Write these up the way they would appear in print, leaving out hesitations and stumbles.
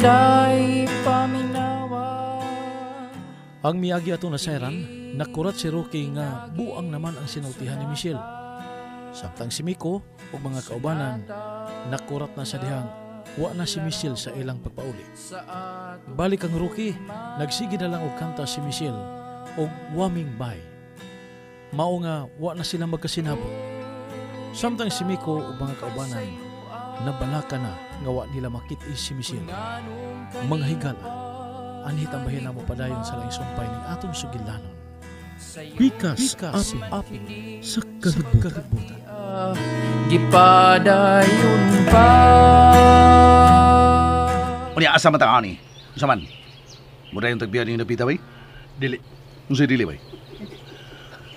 inday paminawa. Ang miagi ato na sayran, nakurat si Rocky nga buang naman ang sinultihan ni Michelle. Samtang si Miko o mga kaubanan, nakurat na sa dihang wa na si Michelle sa ilang pagpauli. Balik ang Rocky, nagsige na lang og kanta si Michelle og Waming Bay. Mao nga wa na silang magkasinabot. Samtang si Miko o mga kaubanan, nabalaka na nga wa nila makit-is si Michelle. Mga higala, anhitang bahin na mo padayon sa laing sumpay ng atong sugilanon. Pikas aping sa kalibutan. Gipadayon pa. Unya asa man ta ani? Usaman. Mura yung tagbiyan ni Napita bay? Dili. Unsay dili bay?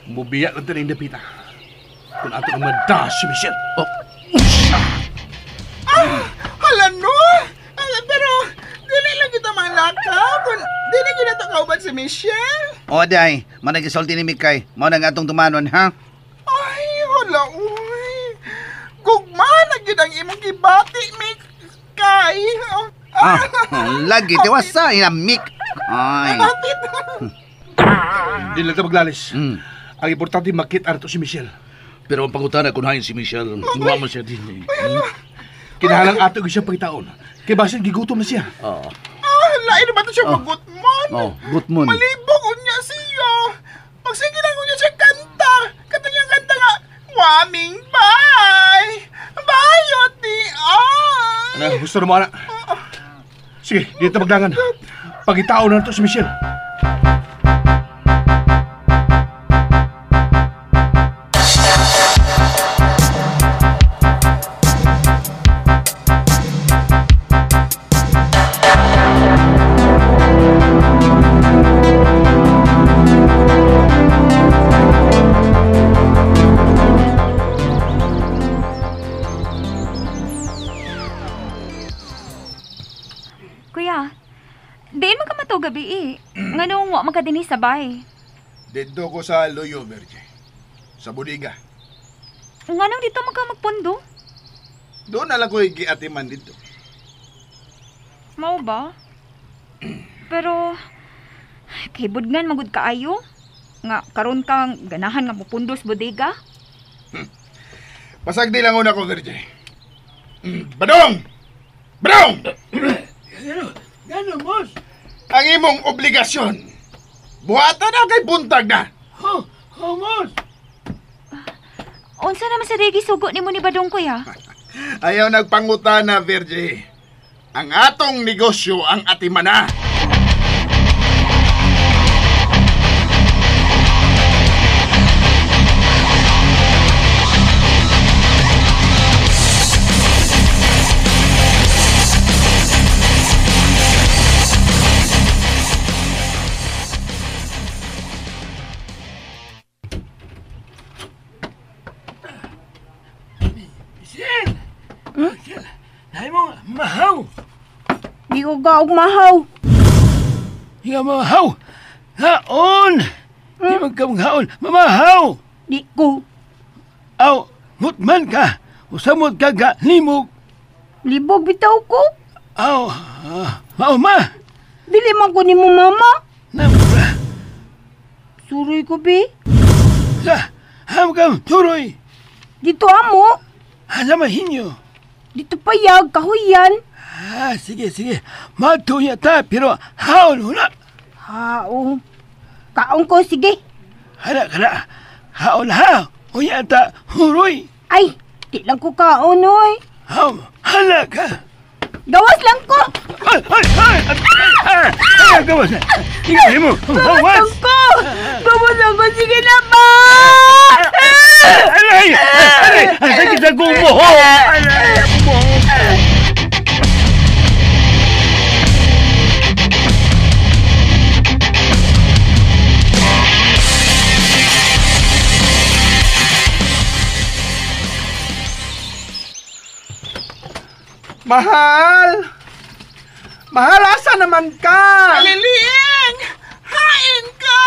Mubiya lang tayo na Napita. Kung ato ang mada si Michelle. Oh. Hala no! Pero dili lang kita malakaw kung dili kita kauban si Michelle. O day, managisulti ni Mikay. Mao nang atong tumanon ha? Ay, hala uy. Gugma na gid ang imong gibati, Mikay. Lagi tiwasa ina Mik. Ay. Dili lang tayo maglalis. Mm. Ang importante makita to si Michelle. Pero ang pangutana kung hain si Michelle, muha mo siya din. Kinahalang ato siya pagitaon. Kaya basin gigutom na siya. Oo. Lain naman siya magutmon. Oh, gutmon. Malibog niya siya. Pagsige lang niya siya kanta. Kanta niya kanta nga, Waming Bay. Bayot di ay. Ano, gusto na mo anak? Sige, dito magdangan. Pagitaon na to si Michelle. Kuya, diin man ka mataw gabi eh. Nga nung wa magkadinis sa bahay. Dito ko sa Loyo Verde. Sa bodega. Nga nung dito magpundo. Doon na lang ko giatiman dito. Mao ba? Pero, kay budngan magud kaayo. Nga karon kang ganahan nga pupundos bodega. Pasagdi lang una ko, Verde. Badong! Badong! Gano'n, boss? Ang imong obligasyon. Buhatan na kay buntag na. Boss? Unsa naman sa digi sugo nimo ni Badong kuya? Ayaw nagpangutana, Virgie. Ang atong negosyo ang atimana. Dahil mo mahaw. Di ko gaog mahaw. Hiya mahaw. Haon. Di magkamhaon. Mamahaw. Di ko. Aw, ngutman ka. Usamot ka ga limog. Libog bitaw ko. Aw, mao ma. Dili man ko ni mo mama. Namura. Suroy ko bi. Ham kang turoy. Dito amo. Asa mahinyo. Dito payag kahuyan. Sige. Matuya ta, pero haon huna. Hao. Kaon ko sige. Hala. Haon ha. Uya ta, huroy. Ay, di lang ko kaon oy. Hala ka. Gawas lang ko. Ay, gawas na. Ikaw mo. Gawas lang ko. Gawas lang ko. Sige na ba? Ay, sakit sa gumo. Mahal! Mahal, asa naman ka? Daliling! Hain ka!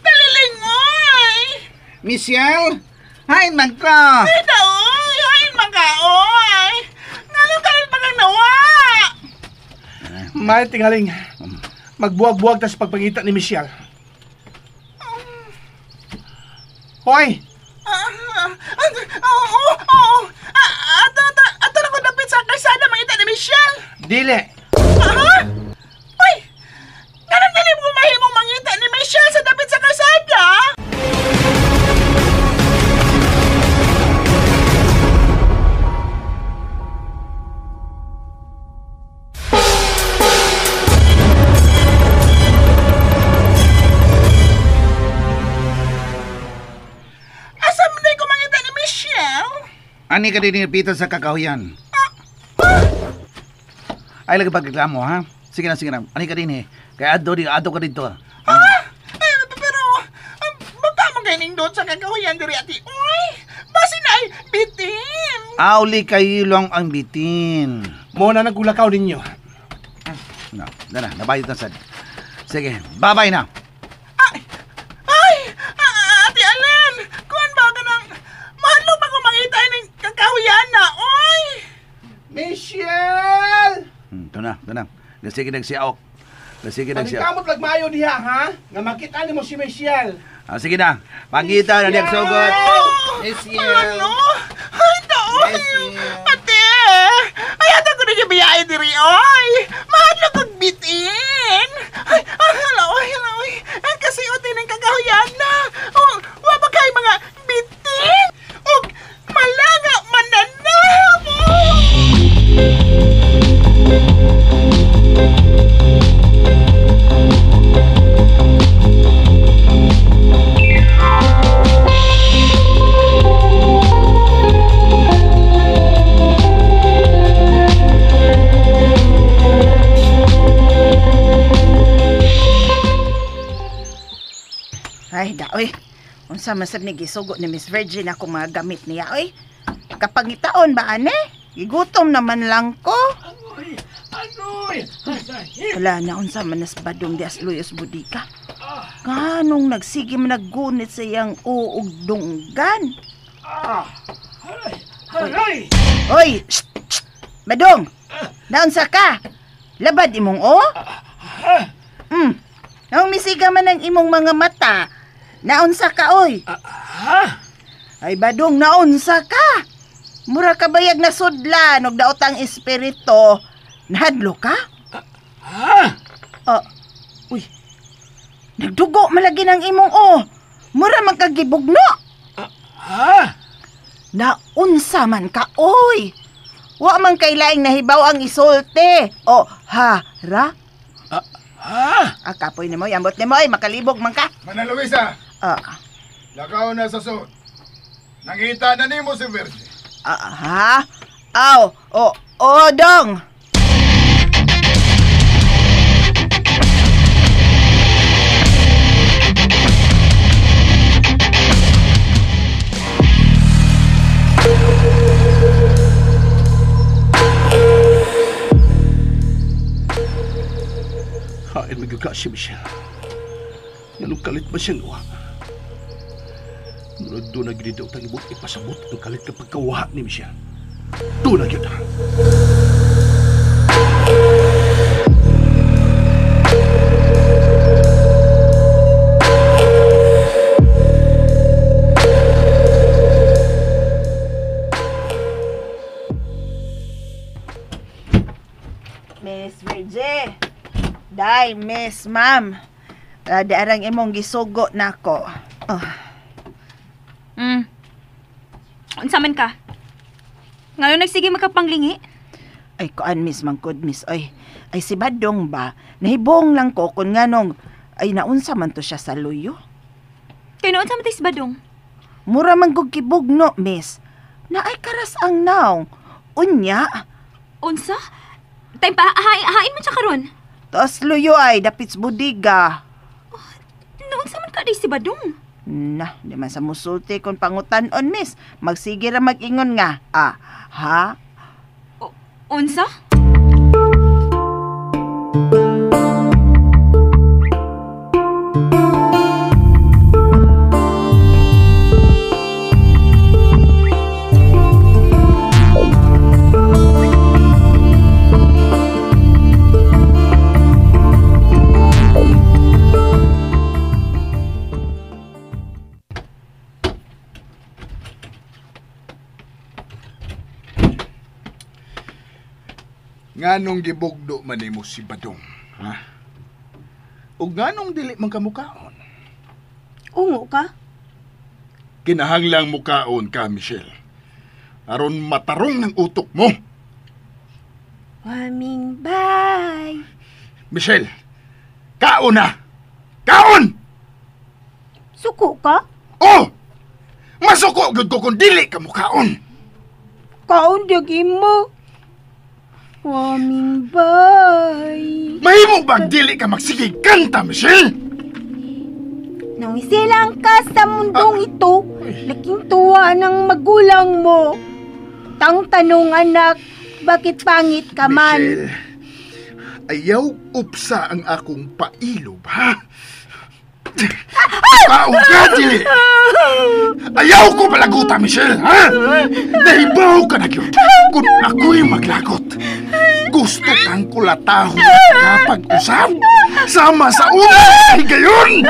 Daliling, oy! Michelle, hain man ka. Ay, daoy! Hain man ka, oy! Ngayon ka rin nawa! May tingaling. Magbuwag-buwag tas pagpangita ni Michelle. Hoy! Oo. Ato na ko dapit sa kalsada mangita ni Michelle. Dili! Ha? Uy! Ganun dili mo mahimong mangita ni Michelle sa dapit sa kalsada? Asa man di ko mangita ni Michelle? Ani ka din nipitan sa kakahuyan. Ay, lagi pagreklamo, ha? Sige na. Ani ka din, eh. Kaya adto ka dito. Ay, pero, baka magaling doon sa kakahuyan diri ati. Uy, basin ay bitin. Auli kayo lang ang bitin. Muna nagulakaw ninyo. No, nabayot na sad. Sige, babay na. Ate Allen, kuhan ba ka nang mahalo pa kung makita ng kakahuyan na, oy! Michelle! Ito na. Sige nagsiaok. Pagkamot lagmayo diha, ha? Nga makita ni mo si Michelle. Sige na. Pangita na diyak sugot. Ano? Ay, daoy! Ate! Ay, ata ko na biyay diri, oy! Mahalo kong bitin! Ay, hala, oy! Ay, kasi uti ng kakahuyan na! Wabag kayo mga bitin! O, malanga mananamo! Ay, daoy. Unsa man sad ni gisugo ni Miss Virgin ako mga gamit niya, oy. Kapangitaon ba, ane? Gigutom naman lang ko. Anoy! Wala na, unsa man nas badong di asluyos budika. Kanong nagsige man naggunit sa iyang uog dunggan. Halay! Oy! Shh! Badong! Naunsa ka? Labad imong o? Naong misiga man ang imong mga mata. Naunsa ka, oy? Ay, Badong, naunsa ka? Mura ka bayag na sudlan og daotang espiritu. Nahadlo ka? Uy. Nagdugo malagi ng imong o. Mura magkagibugno. Naunsa man ka, oy? Wa man kay laing nahibaw ang isulti. O, hara? Kapoy nimo, yambot nimo, ay makalibog man ka. Mana Luisa, Lakaw na sa suot. Nakita na ni mo si Virgin. Ha? Aw, dong. Hain magaga si Michelle. Nalukalit ba siyang uwa? Mula doon na ginidaw tang ibot ipasabot ang kalit kapag kawaha ni Michelle. Doon na yun. Miss Virgie. Day, Miss Ma'am. Darang imong gisugo nako. Unsa man ka? Ngayon nagsige makapanglingi? Ay, kuan Miss Mangkod, Miss. Ay si Badong ba? Nahibong lang ko kung nganong, ay naunsa man to siya sa luyo. Kaya noon sa matis Badong? Mura man kog kibugno, Miss. Na ay karas ang naong. Unya. Unsa? Time pa, hain man siya karon. Tos luyo ay, dapits budiga. Noon sa man ka di si Badong? Di man sa musulti kung pangutan-on, Miss. Magsige ra mag-ingon nga. Ha? Unsa? Nganong gibugdo man nimo si Badong, ha? O nganong dili man ka mukaon? Ungo ka? Kinahanglang mukaon ka, Michelle. Aron matarong ng utok mo. Waming bay. Michelle, kaon na! Kaon! Suko ka? Oh! Masuko gud ko kung dili ka mukaon. Kaon dagim mo. Waming bay. Mahimo bang dili ka magsigig kanta, Michelle? Nang isilang ka sa mundong ito, laking tuwa ng magulang mo. Tang tanong anak, bakit pangit ka man? Michelle, ayaw upsa ang akong pailob, ha? Kaon ka, dili! Ayaw ko palaguta, Michelle, ha? Nahibaw ka na yun kung ako'y maglagot. Gusto kang kulataho kapag usap sama sa unang higayon!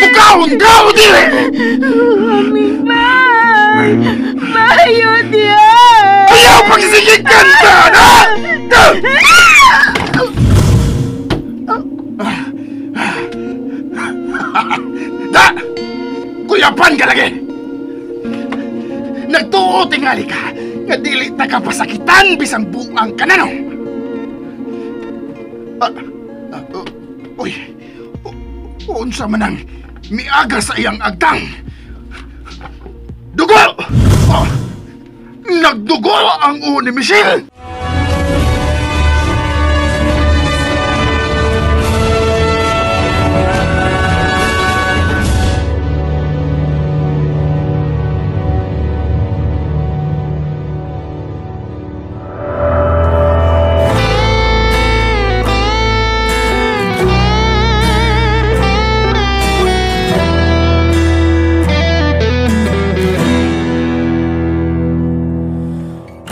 Bukaon ka o dili! Aming bay! Bayot yan! Ayaw pagsisigig kanta, ha? Da! Kuyapan ka lagi! Nagtuo tingali ka nga dili ta ka pasakitan bisang buang kanano! Uy! Unsa man ang miaga sa iyang agtang! Dugo! Oh, nagdugo ang uo ni Michelle!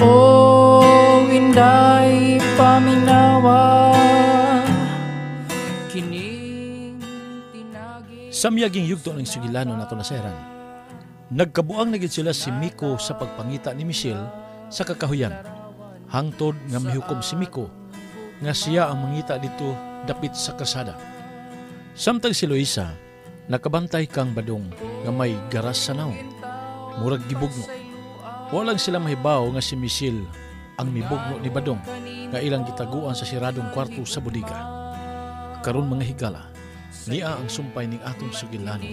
Oh, inday paminawa, kining tinagi. Sa miyaging yugto ng sugilano nato na seran, nagkabuang nagid sila si Miko sa pagpangita ni Michelle sa kakahuyan. Hangtod nga mihukom si Miko nga siya ang mangita dito dapit sa kasada. Samtang si Luisa, nakabantay kang Badong nga may garas sa naong. Murag gibugno. Walang sila mahibaw nga si Michelle ang mibugno ni Badong nga ilang gitaguan sa siradong kwarto sa bodega. Karon mga higala, niya ang sumpay ning atong sugilano.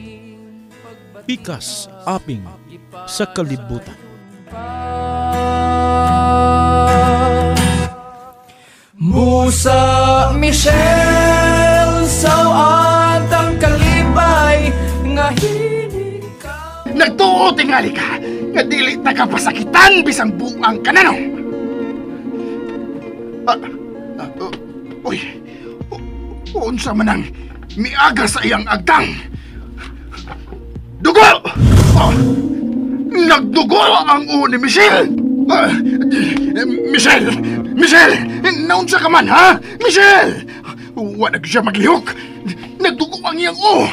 Pikas aping sa kalibutan. Musa Michelle sa atang kalibay nga hinig ka. Nagtuo tingali ka nga dili ta ka pasakitan bisang buang kanano! Uy! Unsa man ang miaga sa iyang agtang! Dugo! Oh, nagdugo ang uo ni Michelle! Michelle! Michelle! Naunsa ka man, ha? Michelle! Wanag siya maglihok! Nagdugo ang iyang uo!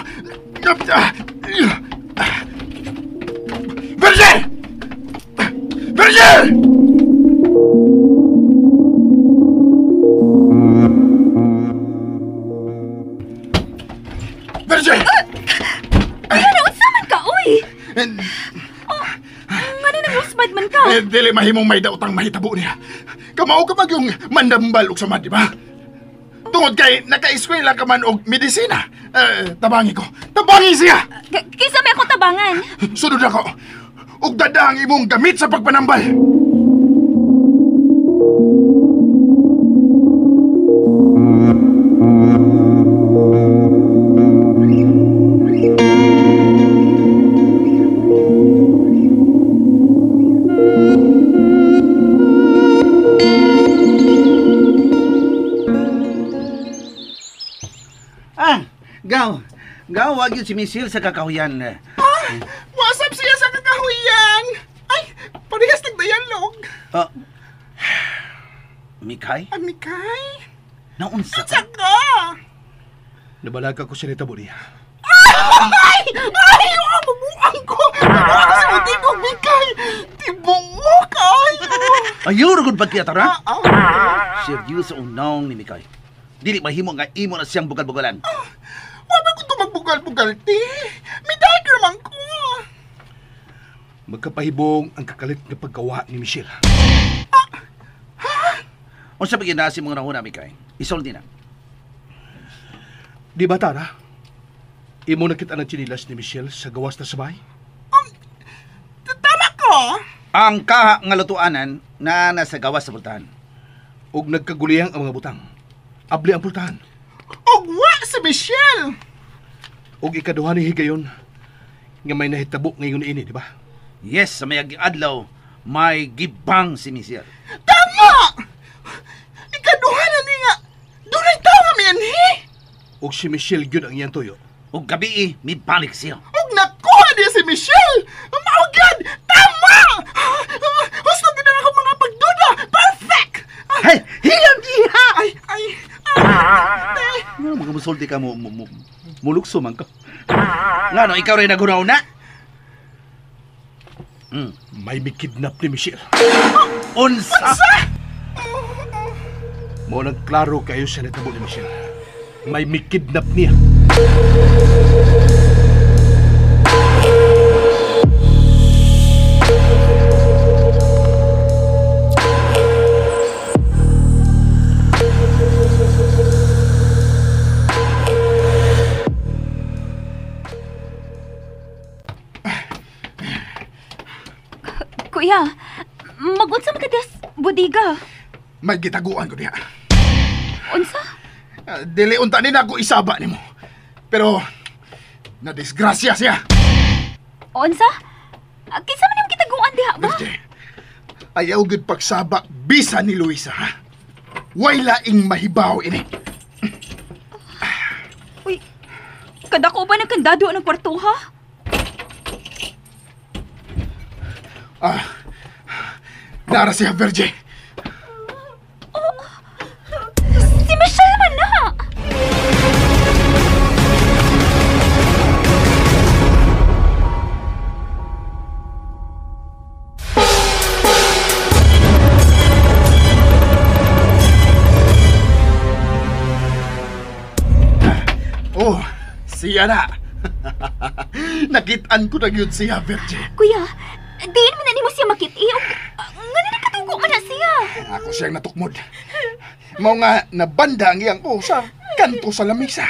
Virgil! Virgil! Virgil! Ano, unsa man ka, uy? Nga na nag-usbad man ka. Dili mahimong may daotang mahitabo niya. Kamao ka mag yung mandambal og samad, di ba? Tungod kay naka-eskwela ka man og medisina. Tabangi ko. Tabangi siya! Kisa may akong tabangan. Sunod ako. Ug dada ang imong gamit sa pagpanambal. Gaw, wag yun si Michelle sa kakahuyan. Wasap siya sa kakahuyan. Ay, parehas nagdialog. Mikay? Amikay? Naunsa Unsa ka? ka? Nabalaga ko siya ni Tabo niya. Ah! Ay! Ay! Mabuang ko! Mabuang ko sa muting kong bigay! Tibong mo kayo! Ayaw ragod pagkiyata ra? Seryoso ang naong ni Mikay. Dili mahimo nga imo na siyang bugal-bugalan. Wala ko ito magbugal-bugal, ti. Miday ka naman ko. Magkapahibong ang kakalit na paggawa ni Michelle. O sa paginasi mga nahuna, Mikay, isoldi na. Di ba, Tara? Imo nakita ng chinilas ni Michelle sa gawas na sabay? Tama ko. Ang kaha nga lutuanan na nasa gawas sa pultahan. Og nagkaguliyang ang mga butang. Abli ang pultahan. Ogwa si Michelle. Og ikaduha ni higayon nga may nahitabo ngayon ini, di ba? Yes, sa mayaging adlaw, may gibang si Michelle. Tama! Ikaduha na ni nga. Doon ay tao kami yan, he? Og si Michelle yun ang iyang tuyo. O gabi, may balik siya. Og nakuha niya si Michelle. Maugad! Tama! Gusto ko na ako mga pagduda. Perfect! Hey, hilang diha! Ay! Ano mga musulti ka mo, mulukso man ka. Nga no, ikaw rin nagunaw na? May mikidnap ni Michelle. Unsa? Mo nagklaro kayo sa natabo ni Michelle. May mikidnap niya. Kuya, magunsa man ka des budiga. May gitaguan ko diha. Unsa? Dili unta ni ako isaba nimo. Pero nadisgrasya siya. Unsa? Kinsa man yung kitaguan diha ba? Virge, ayaw gud pagsaba bisa ni Luisa, ha? Way laing mahibaw ini. Uy, kadako ba nagkandado ng kwarto ha? Nara siya, Virge. Si Michelle man na! Oh, siya na. Nakitaan ko na yun siya, Virge. Kuya, diin mo na ni mo siya makit-iyok. Nga na nakatugo man na siya. Ako siyang natukmod. Mao nga nabanda ang iyang sa kanto sa lamisa.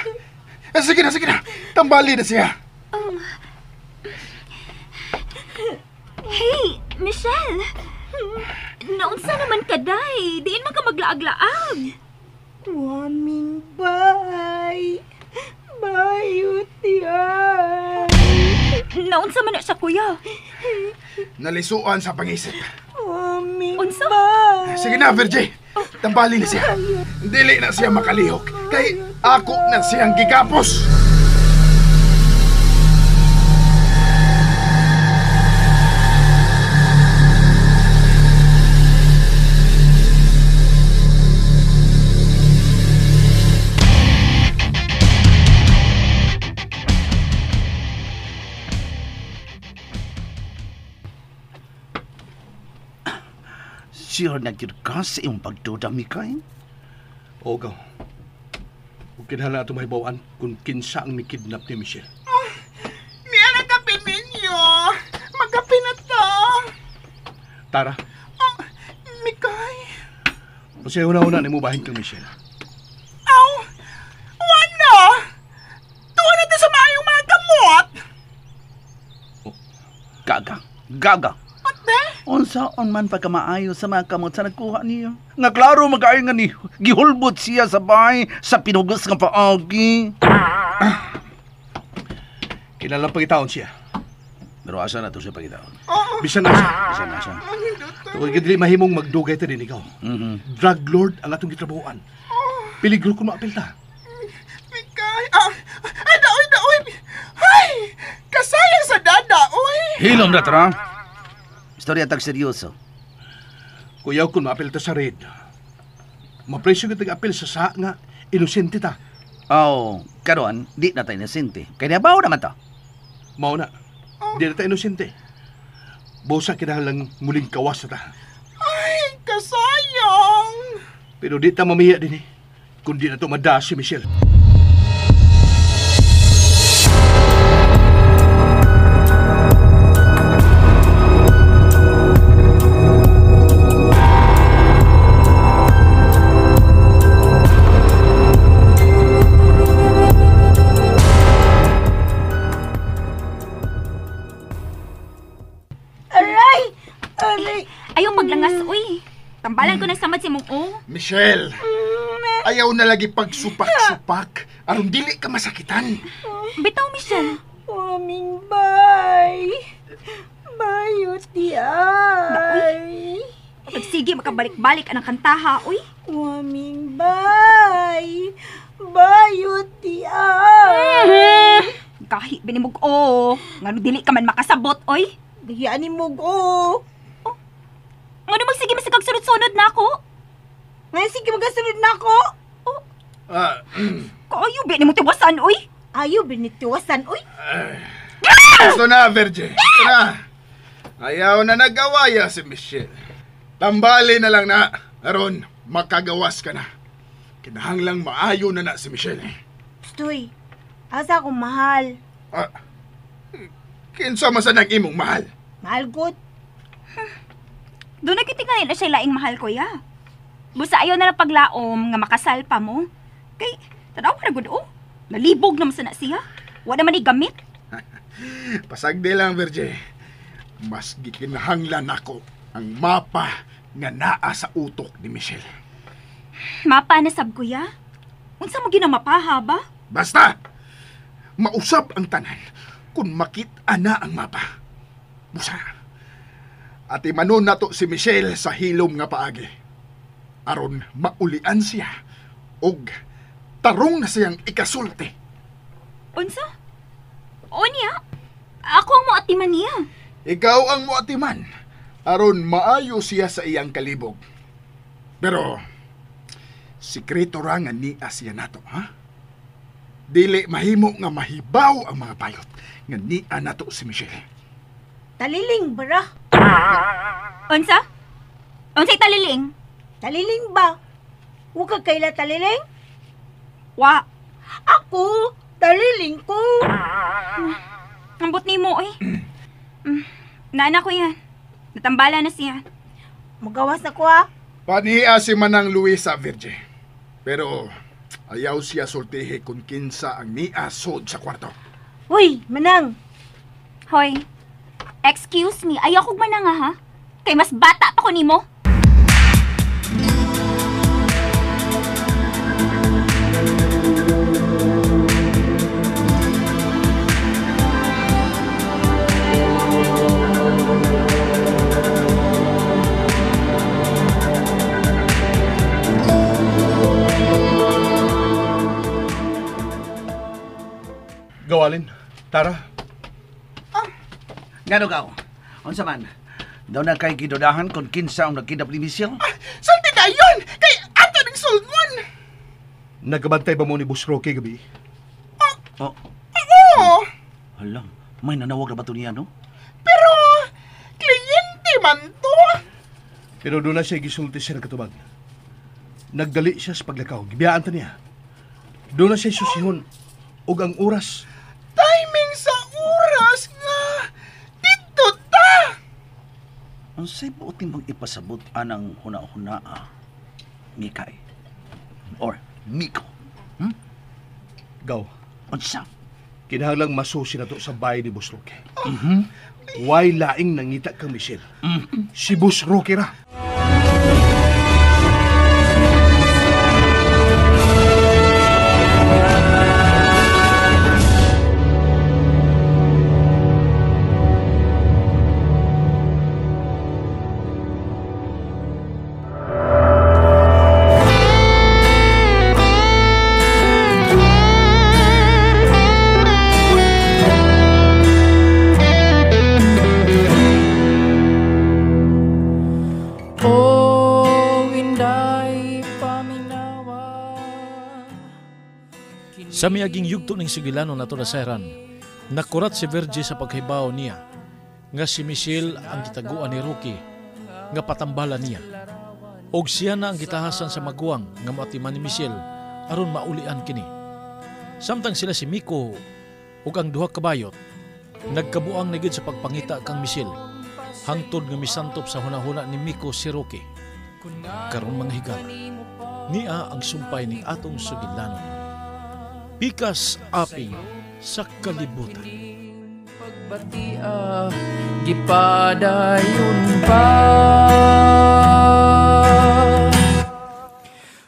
Sige na. Tambali na siya. Hey, Michelle. Naunsa naman ka, day? Diin man ka maglaag-laag. Waming bay. Bayot yan. Naunsa man na siya, kuya. Nalisuan sa pangisip. Waming Unsa? bay. Sige na, Virge. Tambali na siya. Dili na siya makalihok. Kay ako na siyang gigapos. Sure na gyud ka sa iyong pagduda, Mikay? Ogaw. Huwag kinala ito mahibawan kung kinsa ang mikidnap ni Michelle. Niya nagkapin ninyo. Magkapin na to. Tara, Mikay. kasi una-una ni mo bahin kang Michelle. Aw! Wala! Tuwa na to sa maayong mga gamot. Gaga. Ate? Unsaon man pagkamaayo sa mga kamot sa nagkuha niyo. Nga klaro mag-ayo nga ni gihulbot siya sa bahay sa pinugos nga paagi. Kilalang pagitaon siya. Pero asa na to siya pagitaon? Bisan na siya. Bisan na siya. Huwag dili mahimong magdugay ta din ikaw. Drug lord ang atong gitrabahoan. Peligro kung maapil ta. Mikay. Ay, daoy. Ay! Kasayang sa dada, oy. Hilom na tara. Istorya tag seryoso. Kuyaw kung maapil ta sa raid. Mapresyo ka tag-apil sa nga inosente ta. Oh, karon di na tayo nasinti. Kaya nabaw naman to. Mao na. Di na tayo inosente. Bosa kinahanglang muling kawas na ta. Ay, kasayang. Pero di ta mamiya din kung di na to mada si Michelle. Ayaw maglangas, uy. Tambalan ko na samad si mong o. Michelle, ayaw na lagi pagsupak-supak. Aron dili ka masakitan. Bitaw, Michelle. Aming bay. Bayot di ay. Pagsige, makabalik-balik anang kantaha, uy. Aming bay. Bayot di ay. Kahit binimog o. Ngano dili ka man makasabot, oy. Gayaan ni Mugo. Ngano magsige masigag sunod-sunod na ako. Ngayon sige magasunod na ako. Kaayo, ba ni mo tiwasan, uy. Ayaw binitiwasan, uy. Gusto na, Virgie. Gusto na. Ayaw na nagawaya si Michelle. Tambali na lang na. Aron, makagawas ka na. Kinahanglang maayo na si Michelle. Stoy, asa akong mahal. Kinsa man sa nag-imong mahal? Mahal good. Doon nagkitingayin na siya laing mahal ko, ya. Busa ayaw na lang paglaom nga makasal pa mo. Kay, tanaw na gud o. Nalibog naman sa na siya. Wala naman gamit. Pasagdi lang, Virgie. Mas gikinahanglan ako ang mapa nga naa sa utok ni Michelle. Mapa na sab ko, ya. Unsa mo ginamapaha ba? Basta! Mausap ang tanan kung makita na ang mapa. Busa. At imanon na to si Michelle sa hilom nga paagi. Aron maulian siya og tarong na siyang ikasulti. Unsa? O niya? Ako ang moatiman niya. Ikaw ang moatiman. Aron maayo siya sa iyang kalibog. Pero, sikreto ra nga niya siya nato, ha? Dili mahimo nga mahibaw ang mga bayot nga niya nato si Michelle. Taliling bara. Unsa? Unsay taliling? Taliling ba? Huwag ka kaila taliling? Wa. Ako, taliling ko. Ambot ni mo, eh. Nana ko yan. Natambala na siya. Magawas na ko, ha? Paniya si Manang Luisa, Virgie. Pero ayaw siya sultihi kung kinsa ang niya sod sa kwarto. Uy, Manang. Hoy. Excuse me, ayaw kong mananga, ha? Kay mas bata pa ko nimo. Gawalin, Tara. Ngano ka? Unsa man? Daw na kay gidodahan kung kinsa ang nagkidap ni Michelle? Salti dayon! Kay ato ng sulmon! Nagabantay ba mo ni Boss Rocky gabi? Oh, Oo! hala. May nanawag na ba ito niya, no? Pero, kliyente man to! Pero doon na siya gisulti siya ng katubag. Nagdali siya sa paglakaw. Gibiyaan ta niya. Doon na siya susihon. Og ang oras. Timing sa oras nga! Dito ta! Ang say buotin bang ipasabot anang huna-hunaa ni Kai? Or Miko? Gaw, Unsa? kinahanglang masusi na to sa bahay ni Boss Rocky. Why laing nangita kang Michelle? Si Boss Rocky ra. Sa miaging yugto ning Sugilano nato na Sairan, nakurat si Virgie sa paghibaw niya nga si Michelle ang gitaguan ni Rocky nga patambalan niya. Og siya na ang gitahasan sa maguwang nga moatiman ni Michelle aron maulian kini. Samtang sila si Miko ug ang duha ka bayot nagkabuang na gid sa pagpangita kang Michelle hangtod nga misantop sa hunahuna ni Miko si Rocky. Karon mga higala, niya ang sumpay ning atong Sugidlanon. Pikas api sa kalibutan. Pagbatia gipadayon pa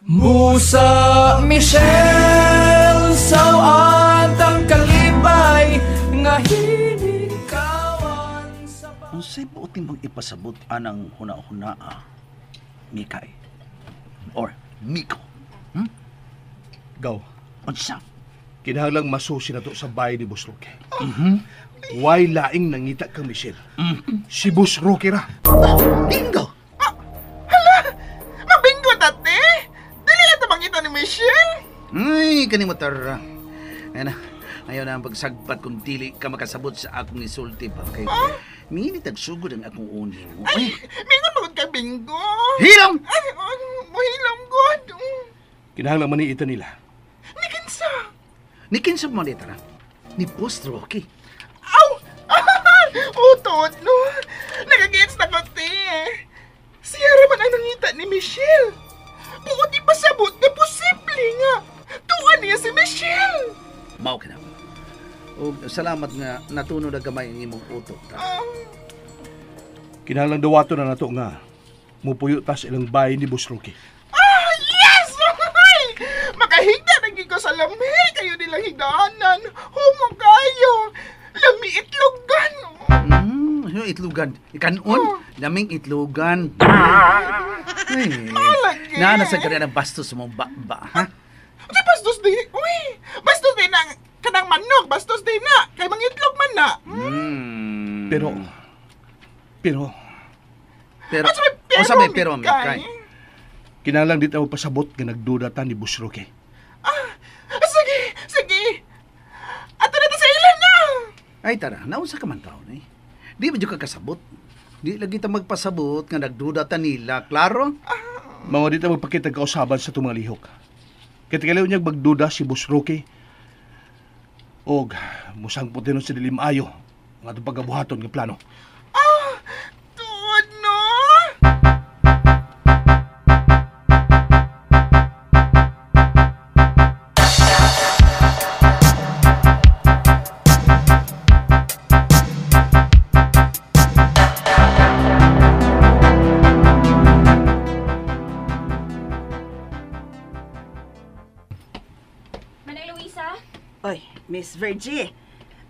Musa Michelle saw atang kalibay nga hinikawan sa Ang say buti mong ipasabot anang huna-hunaa, Mikay. Or Miko. Gaw, Unsa? kinahanglang masusi na to sa bahay ni Boss Roque. Why laing nangita kang Michelle? Si Boss Roque ra. Bingo! Mabinggo tate! Dili na tabangita ni Michelle! Ay, kanimotor. Ayun na. Ayaw na ang pagsagpat kung dili ka makasabot sa akong isulti pa. Kay minit nagsugod ang akong uni. Ay, mingon magod ka bingo! Hiram! Ay, mahilang god! Kinahanglang maniita nila. Nikinsa! Ni kinsa mo dito ra? Ni Boss Rocky. Aw! Utod, no? Nagagets na ko, te. Siya raman ang nangita ni Michelle. Bukod di pasabot na posible nga. Tuan niya si Michelle. Mao ka na. O salamat nga natuno na gamay ang imong utok. Kinahanglang dawato na nato nga mupuyo ta sa ilang bahay ni Boss Roque. Yes! Ay! Makahigda naging ko sa lami. Kayo nilang higdaanan. Humo kayo. Lami itlogan. Yung itlugan. Ikanon, naming itlugan. Ay, Malagi. naanasag ka rin ang bastos mo ba, ha? Di bastos di. Uy! Bastos di na kanang manok. Bastos di na. Kay mangitlog man na. Pero At sabi, o sabi, pero, Mikay. kinahanglang dito ako pasabot nga nagduda ta ni Boss Roque. Sige. Ato na sa ilan na. Ay, tara, naunsa ka man taon, eh. Di ba dyan ka kasabot? Di lagi ta magpasabot nga nagduda ta nila, klaro? Mga dito magpakita kausaban sa tumalihok. Katikalaw niya magduda si Boss Roque. Og musang puti nun sa dilim ayo nga itong pagkabuhaton ng plano. Tuod no. Manay Luisa, Oy, Miss Virgie,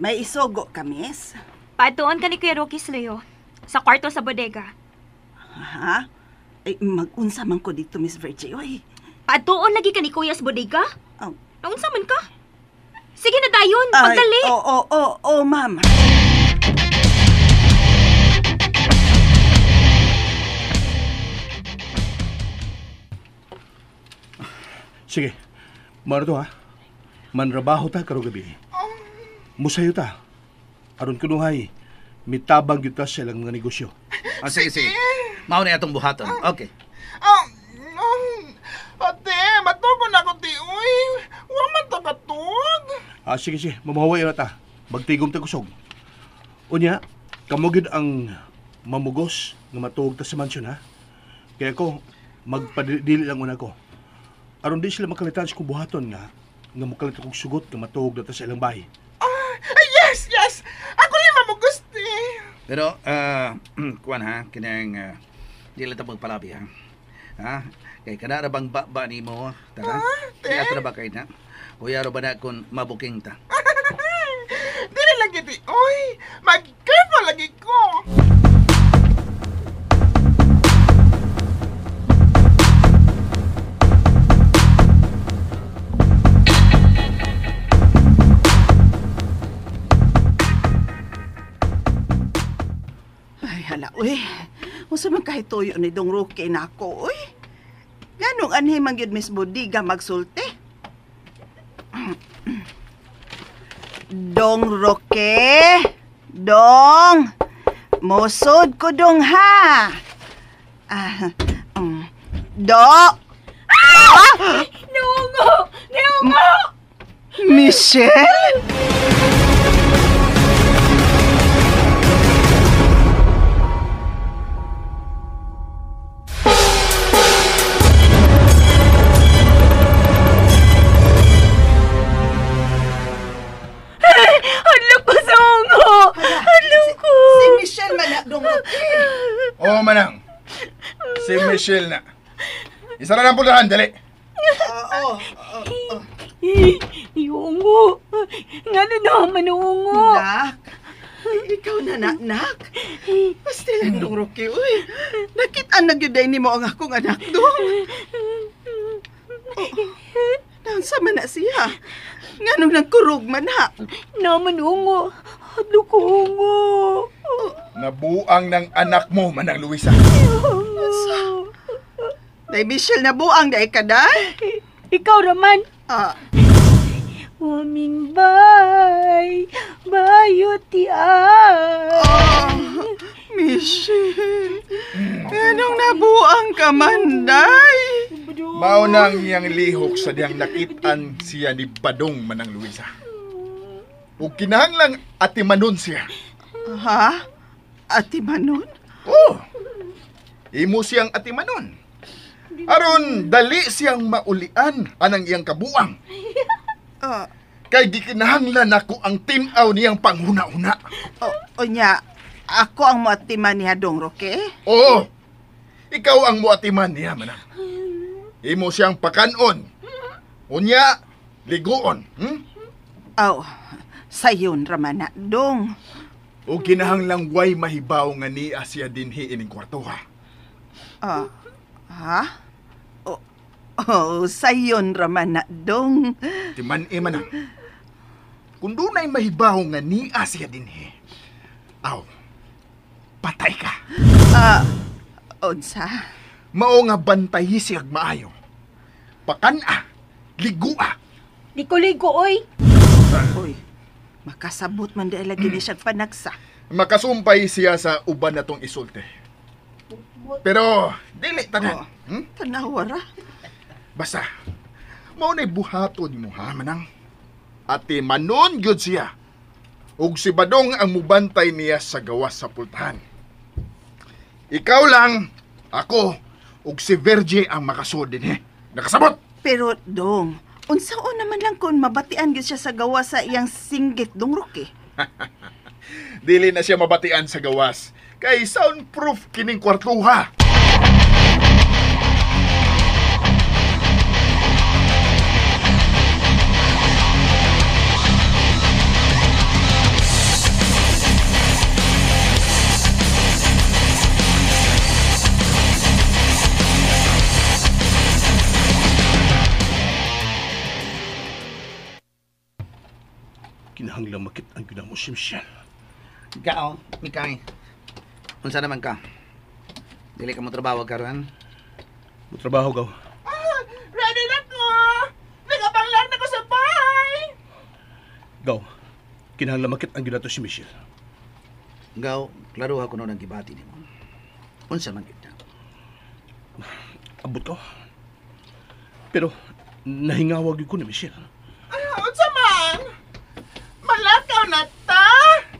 may isugo ka, miss? patuon ka ni Kuya Rocky Sleo sa kwarto sa bodega. Ha? Ay, mag-unsa man ko dito, Miss Virgie. Oy, Patuon lagi ka ni Kuya sa bodega? Oh. Naunsa man ka? Sige na dayon, pagdali. Oo, ma'am. Sige, maro to ha. Manrabaho ta karong gabi. Musayo ta. Aron kunuhay, mitabang kita sa ilang mga negosyo. Sige. Mao na atong buhaton. Okay. Ate, matugon ako ti. Uy, wa man ta katug. Sige, mamahaway na ta. Magtigom ta kusog. Unya, kamugid ang mamugos nga matuog ta sa mansyon ha. Kaya ko, magpadili lang una ko. Aron di sila makalitan sa kubuhaton nga makalit akong sugot nga matuog na ta sa ilang bahay. Yes. Ako rin mamugusti. Pero, kuwan ha, kinang, di lang ito magpalabi ha. Ha? Kay kanara bang ba ni mo? Tara, kaya tara ba kayo na? Kuya ro ba na kung mabuking ta? Dili lagi ti. Uy, mag-careful lagi ko. Ay, hala, uy. Musa man kahit tuyo ni Dong Roque na ako, uy. Ganong anhi man yun, Miss Bodiga, magsulti. Dong Roque, Dong, musod ko dong ha. Do. Naungo! Naungo! Michelle? Hadlok ko sa ungo! Hadlok ko! Si Michelle man na, Dong Roque. Oo, manang. Si Michelle na. Isa na lang pulahan, dali. Iungo! Nga na naman ungo! Nak, ikaw na, nak. Basta lang, Dong Roque, uy. Nakita na gyud ni mo ang akong anak, Dong. Naunsa man na siya. Nganong nagkurog man na. Naman ungo! Hadlok ko ungo! Nabuang ng anak mo, manang Luisa. Day Michelle na buang, day ka, day. Ikaw raman! Waming bay! Bayot ti ay! Michelle, anong nabuang ka man, day? Maunang niyang lihok sa diyang nakitan siya ni Badong, manang Luisa. Ug kinahanglang atimanon siya. Ha? Ati Manon? Oh, imo siyang atimanon. Aron dali siyang maulian anang iyang kabuang. Kay gikinahanglan ako ang tinaw niyang panghuna-una. Onya, ako ang moatiman niya, Dong Roque? Oo, ikaw ang moatiman niya, manang. Imo siyang pakanon. Unya, liguon. Sayon raman na, Dong. O kinahanglang way mahibaw nga niya siya dinhi ining kwarto, ha? Ha? Sayon raman na, Dong. Timan manang. Kung dunay mahibaw nga niya siya dinhi, patay ka. Unsa? Mao nga bantayi siyag maayo. Pakana, ligua. Di ko ligo, oy! Uy, makasabot man dahil lagi ni siyang panagsa. Makasumpay siya sa uban na tong isulti. Pero, dili tanan. Tanawara. Basta, mao na'y buhaton mo, ha, manang? Ati manon gyud siya. Ug si Badong ang mubantay niya sa gawas sa pultahan. Ikaw lang, ako, ug si Verge ang makasud din, Nakasabot! Pero, Dong, unsaon naman lang kung mabatian gyud siya sa gawa sa iyang singgit, Dong Roque? Dili na siya mabatian sa gawas. Kay soundproof kining kwartuha. Kinahanglang makit ang ginamo si Michelle. Ikaw, Mikay. Unsa naman ka? Dili ka mo trabaho karon? Mutrabaho gaw. Ready na ko! Nagabanglan na ko sa bahay! Gaw, kinahanglang makit ang ginato si Michelle. Gaw, klaro ako noon ang gibati nimo. Unsa man kita? Abot ko. Pero, nahingawag ko ni Michelle. Unsa man? Malakaw na ta?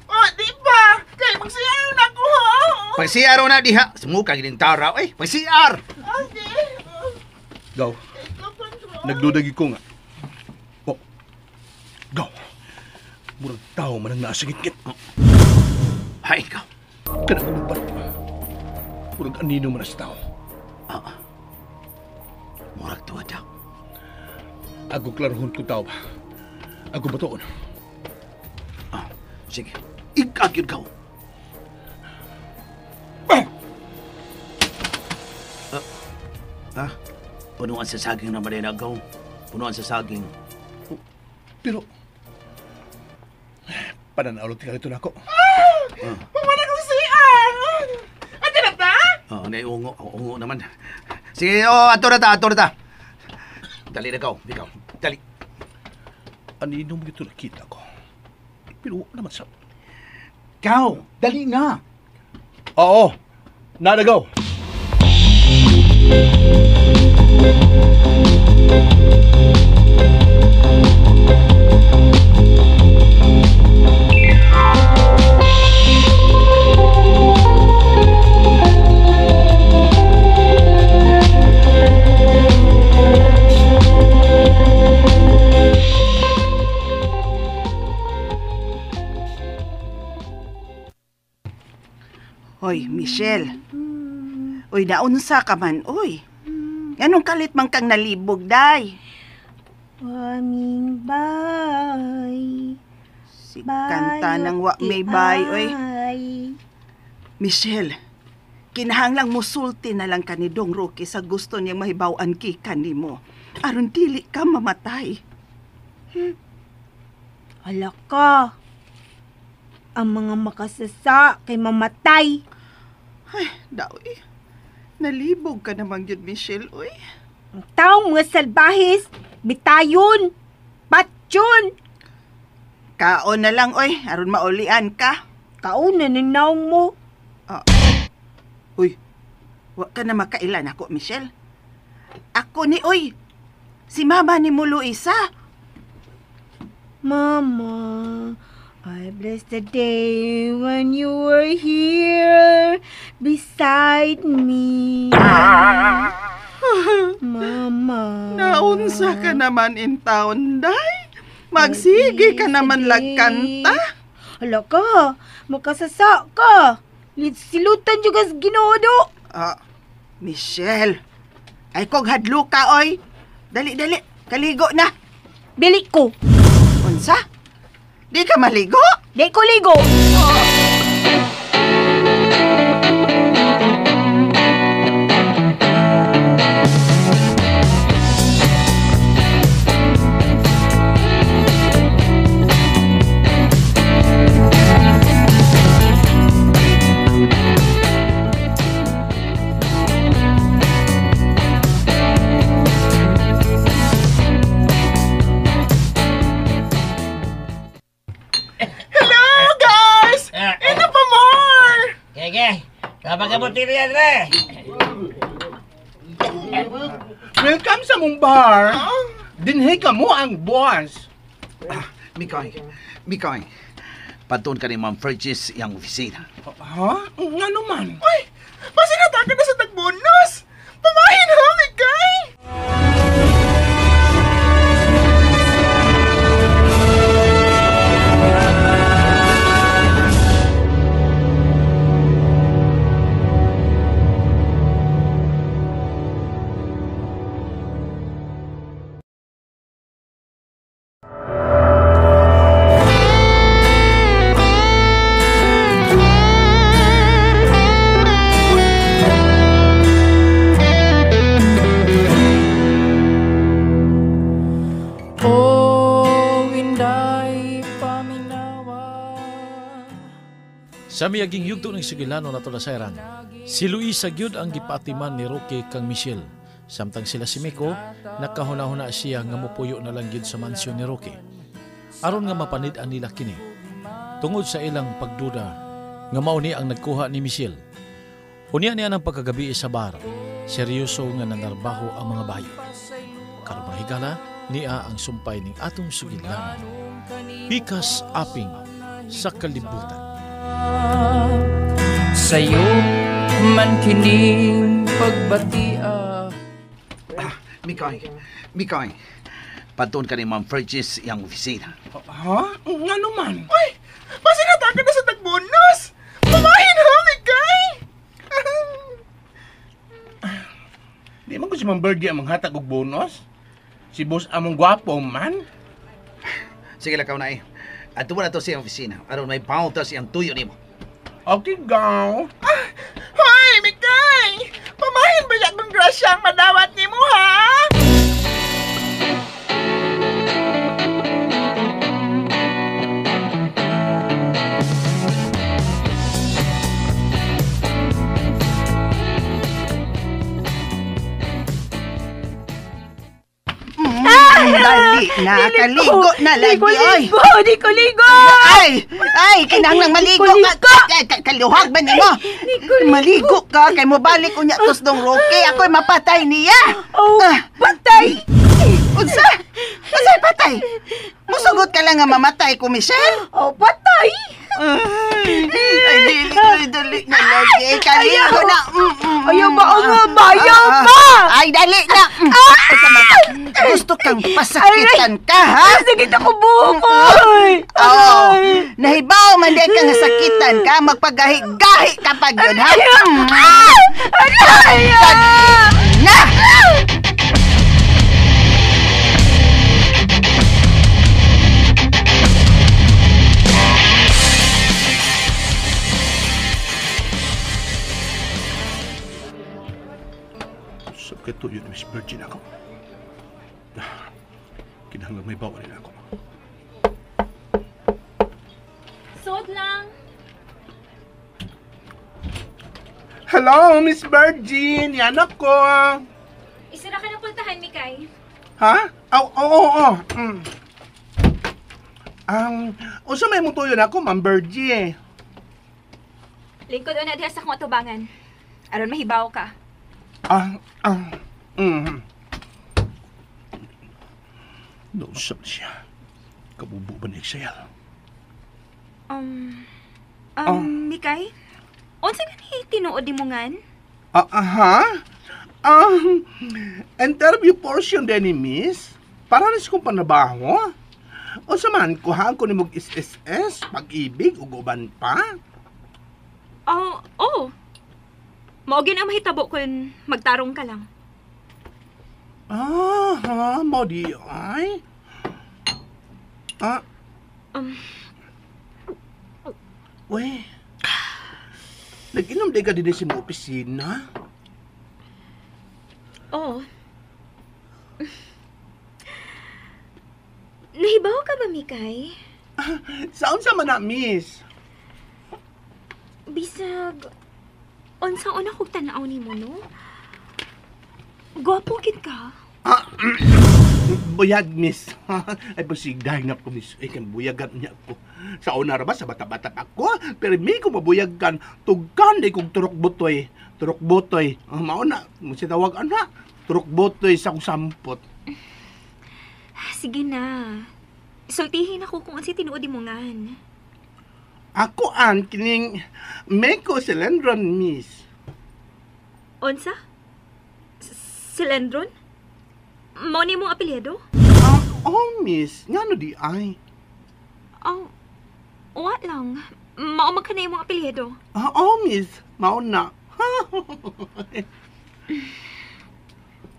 O, di ba? Kaya magsiyaw na ko, ha? Pag-CR na diha. Sumuka gining taraw. Pag-CR! Okay. Gaw, nagdudagi ko nga. Gaw, murag tao man ang nasingit-ngit. Hay, ikaw. Kanang ba? Murag anino man sa tao. Murag tuwa daw. Ako klarohon ko tao ba? Ako batoon. Sige. Ikagyod ka. Punuan sa saging na malinagaw. Punuan sa saging. Pero, pananawag tinggal ito na ako. Pumana kong siyan! Ate na ta? Naiungo. Ungo naman. Sige, ato na ta. Dali na ka. Ikaw. Dali. Anino mo ito nakita ko. Pero wala naman sa... Kau, dali na. Oo, nadagaw. Oy, Michelle. Oy, naunsa ka man, oy. Anong kalit man kang nalibog, day? Aming bay. Si kanta ng wa may bay, oy. Michelle, kinahanglang musulti na lang ka ni Dong Roque sa gusto niyang mahibaw-an kika ni mo. Aron dili ka mamatay. Hala ka. Ang mga makasasa kay mamatay. Ay, daw eh. Nalibog ka naman yun, Michelle, oy. Ang taong mga salbahis, bitayon, patyon. Kaon na lang, oy. Aron maulian ka. Kaon na ninaong mo. Uy, wa ka na makailan ako, Michelle. Ako ni, oy. Si mama ni mo, Luisa. Mama, I bless the day when you were here beside me. Mama. Naunsa ka naman in town, day. Magsige ka naman lagkanta. Hala ka, makasasa ka. Silutan juga sa ginodo. Michelle. Ay kog hadlo ka, oy. Dali, kaligo na. Dili ko. Unsa? Di ka maligo? Di ko ligo. Kapag-abuti na yan, Re! Welcome sa mong bar. Dinhi ka mo ang boss. Mikoy. Patun ka ni Ma'am Fergus yung opisina. Ha? Nga naman. Uy, pasinata ka na sa tagbonos. Pamahin ha, Mikay. Sa miyaging yugto ng Sigilano na tulasayran, si Luisa gyud ang gipatiman ni Roque kang Michelle. Samtang sila si Miko, nakahuna-huna siya nga mupuyo na lang gyud sa mansyon ni Roque. Aron nga mapanid-an nila kini. Tungod sa ilang pagduda, nga mauni ang nagkuha ni Michelle. Unya niya ng pagkagabi sa bar, seryoso nga nangarbaho ang mga bayo. Karong higala, niya ang sumpay ning atong Sigilano. Pikas aping sa kalibutan. Sa'yo man kining pagbatia. Mikoy. Patun ka ni Ma'am Fergus yung opisina. Ha? Nga naman. Uy, pasinata ka na sa tagbonos. Pamahin ha, Mikay. Di man ko si Ma'am Birdie ang manghatag og bonus. Si boss among gwapo man. Sige lang na eh. At tuwa na to siyang opisina. Aron may pauta siyang tuyo ni mo. Okay, gaw. Hoy, Mikay. Pamahin ba yan kung grasya ang madawat ni mo, ha? Dali na, kaligo na lagi, oy. Di ko ligo! Ay, kinahanglang maligo ka. Kaluhag ba nimo? Maligo ka, kay mo balik unya tos dong Roque. Ako'y mapatay niya. Oh, patay! Unsa? Unsay patay? Musugot ka lang nga mamatay ko, Michelle. Oh, patay! Ay, dali na lagi. Kaligo na. Ayaw ba ang bayaw ka? Ay, dali na. Gusto kang pasakitan ka, ha? Sakit ako bukoy! Oo. Nahibaw man di ka nga sakitan ka, magpagahi-gahi ka pa yun, ha? Aray! Na! Sakit to yun, Miss Virgin ako. Kinahanglang may bawa nila ako. Sod lang. Hello, Miss Virgin! Yan ako! Isira ka na puntahan, Mikay. Ha? Oo. Unsa may mong tuyo na ako, Ma'am Virgie? Lingkod na diha sa kong atubangan. Aron mahibaw ka. Nausap siya. Kabubo ba ni Excel? Mikay? Unsa gani tinuod di mo ngan? Interview portion din ni Miss. Para rin kong panabaho. O saman, kuhaan ko ni mong SSS, pag-ibig, uguban pa. Oo. Maugin ang mahitabo kung magtarong ka lang. Mo di ay? Uy, nag-inom di ka din sa mga opisina? Oo. Nahibaw ka ba, Mikay? Saan sa man na, Miss? Bisag, unsaon akong tanaw ni mo, no? Gwapo gid ka. Buyag, Miss. Ay, pasigday na ko, Miss. Ay, kan buyagan niya ako. Sa una ba, sa bata-bata ako. Pero may ko mabuyagan. Tugkan, ay kong turok-butoy. Turok-butoy. Mauna, masitawag, anak. Turok-butoy sa kong sampot. Sige na. Sultihin ako kung ansi tinuod mo ngan. Ako kining Meko Silendron, Miss. Onsa? Silendron? Mao ni mong apelyido? Miss. Ngano di ay? What lang. Mao man ka na imong apelyido. Miss. Mao na.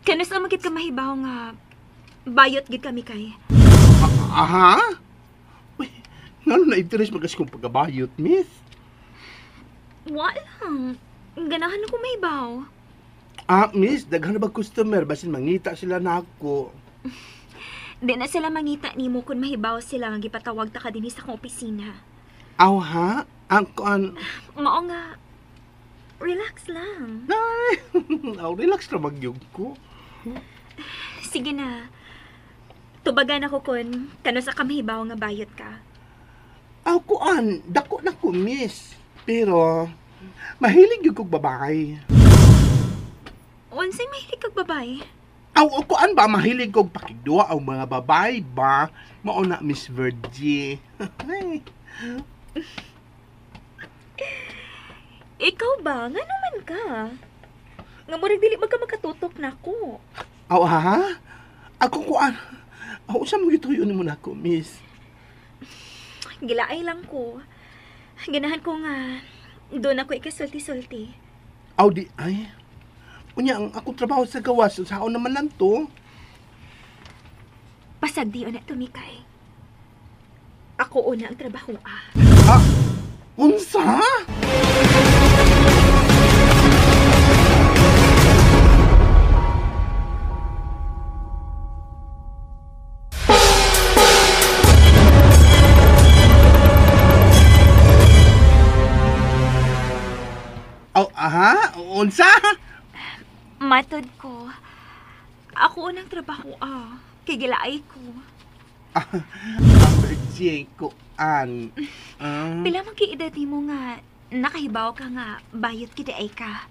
Kanas na magit ka mahibaw nga bayot gid kami kay. Uy, ngano na interest magas kong pagkabayot, Miss? What lang. Ganahan ako mahibaw. Miss, daghan na ba customer? Basin mangita sila na ako. Di na sila mangita ni mo kung mahibaw sila nga gipatawag ta ka dinhi sa kong opisina. Ha? Mao nga, relax lang. Ay, relax na magyug ko. Sige na. Tubagan ako kung kano sa kamahibaw nga bayot ka. Dako na ko, Miss. Pero, mahilig yung kong babae. Unsay mahilig kag babae? Kuan ba mahilig kong pakigduwa ang mga babae ba? Mauna, Miss Virgie. Ikaw ba? Nga naman ka. Nga murag dili magka makatutok na ako. Ako kuan. Saan mo gituyo mo na ako, Miss? Gilaay lang ko. Ganahan ko nga, doon ako ikasulti-sulti. Di ay. Unya, ang akong trabaho sa gawas, saan naman lang to? Pasagdi o na tumikay. Ako una ang trabaho, Unsa? Unsa? Matod ko. Ako unang trabaho, Kay gilaay ko. Virgin ko, an. Pila man kay edad mo nga nakahibaw ka nga bayot kida ay ka.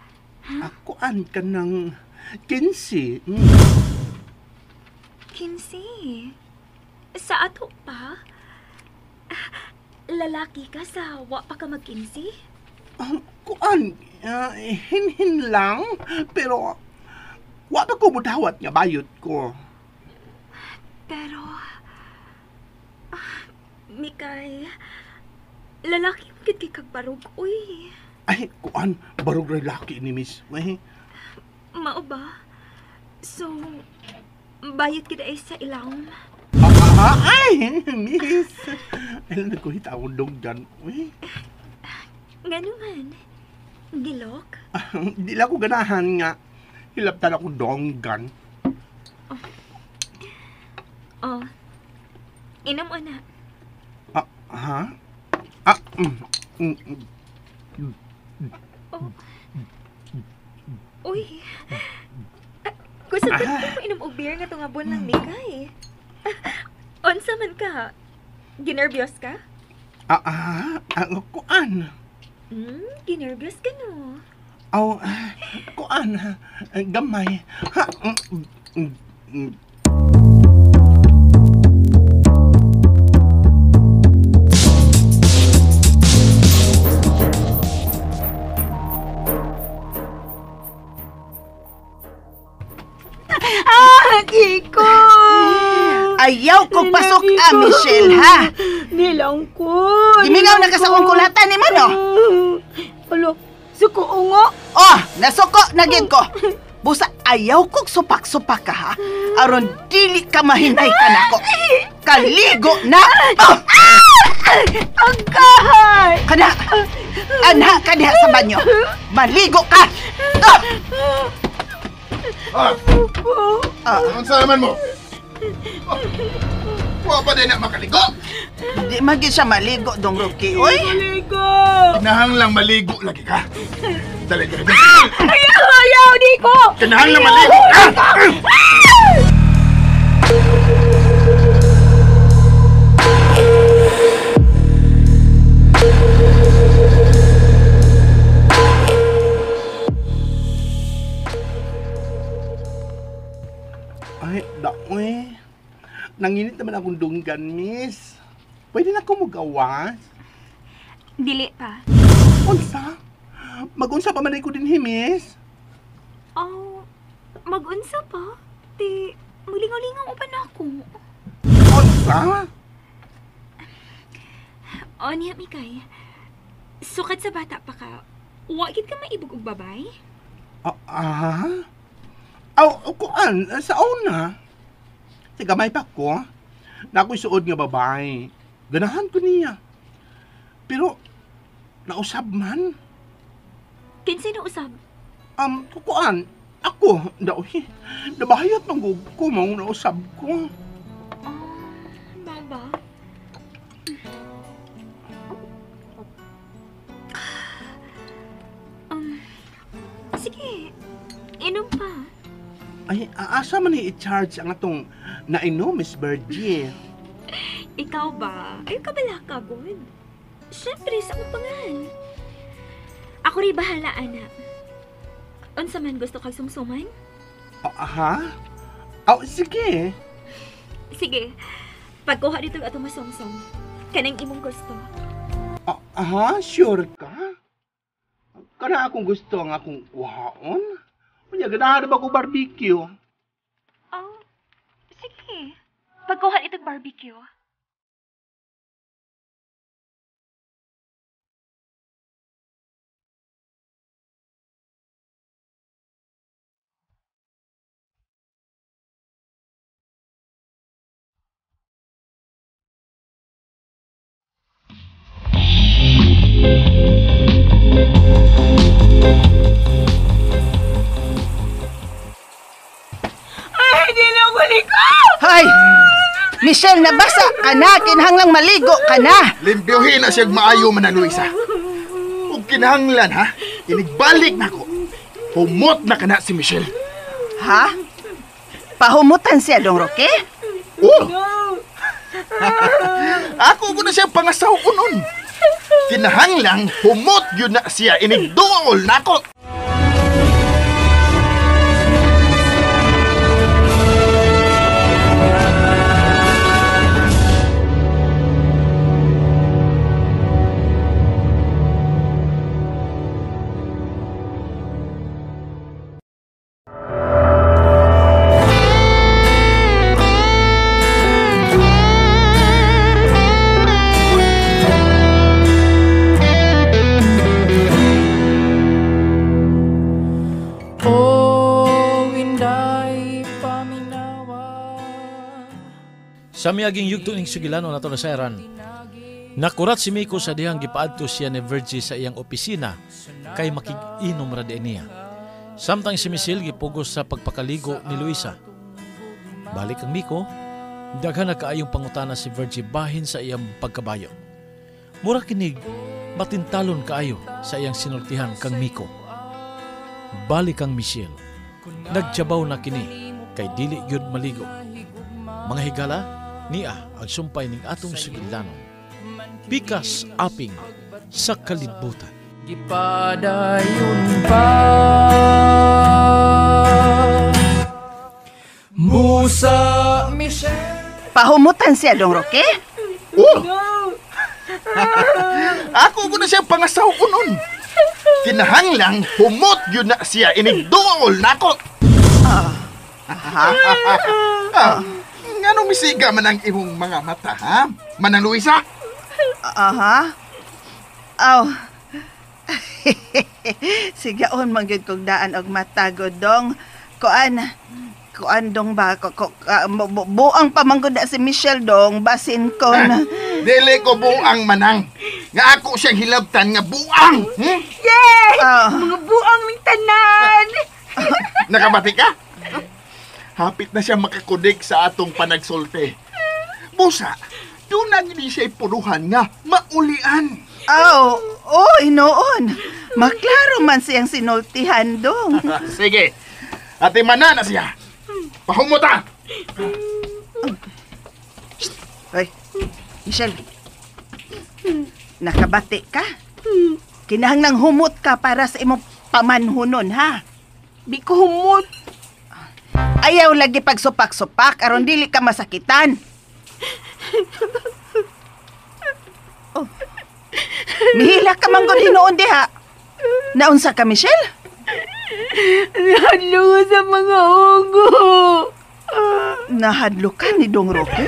Ako an ka ng 15. 15. Sa ato pa? Lalaki ka sa wa pa ka mag-15? Kuan, hinhin lang, pero wa pa ko mudawat nga bayot ko. Pero, Mikay, lalaki mo kit kay kagbarog, uy. Ay, kuan, barog lalaki ni Miss. Ay, Mao ba? So, bayot kita ay sa ilawom. ay, Miss. Ay, nagkuhita akong donggan. Uy. Ngano man? Gilok? Di lang ko ganahan nga. Hilaptan akong donggan. Oh, inom mo na. Ha? Uy, gusto ko mo inom og beer nga tunga buwan lang Mikay. Unsa man ka? Ginervyos ka? Kuan. Ginervyos ka no? Kuan. Gamay. Kiko! Ayaw kong pasok, Michelle, ha? Nilang ko. Gimingaw na ka sa kulatan ni mo, no? Alo, suko nga. Oh, nasuko na gid ko. Busa, ayaw kong supak-supak ka, ha? Aron dili ka mahinay ka nako. Kaligo na! Oh! Agay! Kana! Anha ka diha sa banyo. Maligo ka! Ang salaman mo? Wa pa din na makaligo? Di magi siya maligo, dong Rocky. Uy! Maligo! Kinahanglang maligo lagi ka. Dali. Ayaw, di ko! Kinahanglang maligo ka! Ay, daoy. Nanginit naman akong dunggan, Miss. Pwede na ako magawas? Dili pa. Unsa? Mag-unsa pa man ko din, Miss? Oh, mag-unsa pa? Di, mulingaw-lingaw pa na ako. Unsa? O niya, Mikay. Sukat sa bata pa ka. Wakit ka maibog og babay? Kuan, sa una. Gamay pa ko. Na ako'y suod nga babae. Ganahan ko niya. Pero, nausab man. Kinsay na usab? Kuan, ako, daw nabahayat ng ko mong nausab ko. Baba? Sige, inom pa. Ay, asa man i-charge ang atong nainom, Miss Virgie? Ikaw ba? Ayaw ka bala ka, God. Siyempre, sa upangan. Ako rin bahala, anak. Unsa man gusto kang sumsuman? Sige. Sige, pagkuha dito atong masumsum. Kanang imong gusto. Sure ka? Kana akong gusto ang akong waon? Kunya, ganahan ba ko barbecue? Oh, sige. Pagkuha itong barbecue. Hoy! Michelle, nabasa ka na. Kinahanglang maligo ka na. Limpyohin na siyang maayo man na Luisa. Ug kinahanglan, ha? Inigbalik na ko. Humot na ka na si Michelle. Ha? Pahumutan siya, Dong Roque? Oh! Ako ko na siya pangasaw unon. Kinahanglang humot yun na siya inigdool nako. Sa miaging yugto ning sugilano nato na sayran, nakurat si Miko sa dihang gipaadto siya ni Virgie sa iyang opisina kay makig-inom ra niya. Samtang si Michelle gipugos sa pagpakaligo ni Luisa. Balik ang Miko, daghan na kaayong pangutana si Virgie bahin sa iyang pagkabayo. Mura kinig, matintalon kaayo sa iyang sinultihan kang Miko. Balik ang Michelle, nagtiyabaw na kini kay dili gyud maligo. Mga higala, niya ang sumpay ning atong sugilanon. Pikas aping sa kalibutan. Gipadayon pa Musa Michelle. Pahumutan siya dong, Roque? Oh! Ako ko na siya pangasaw unon. Kinahanglang humot yun na siya inigdool nako. Ngano misiga man ang imong mga mata, ha? Manang Luisa? Aha. Aw. Sigaon man gyud kog daan og matagod dong. Kuan dong ba buang pamanggod na si Michelle dong basin kon. Dili ko buang manang. Nga ako siyang hilabtan nga buang. Yay! Mga buang ning tanan! Nakabati ka? Hapit na siya makakudig sa atong panagsulti. Busa, doon na gini siya'y puruhan nga maulian. Noon. Maklaro man siyang sinultihan dong. Sige, ati mana na siya. Pahumuta! Hoy, Michelle. Nakabati ka? Kinahanglang humot ka para sa imong pamanhunon, ha? Di ko humot. Ayaw lagi pagsupak-supak aron dili ka masakitan. Oh. Mihila ka manggod hinuon diha. Naunsa ka, Michelle? Nahadlo ko sa mga ugo. Nahadlo ka ni Dong Roque?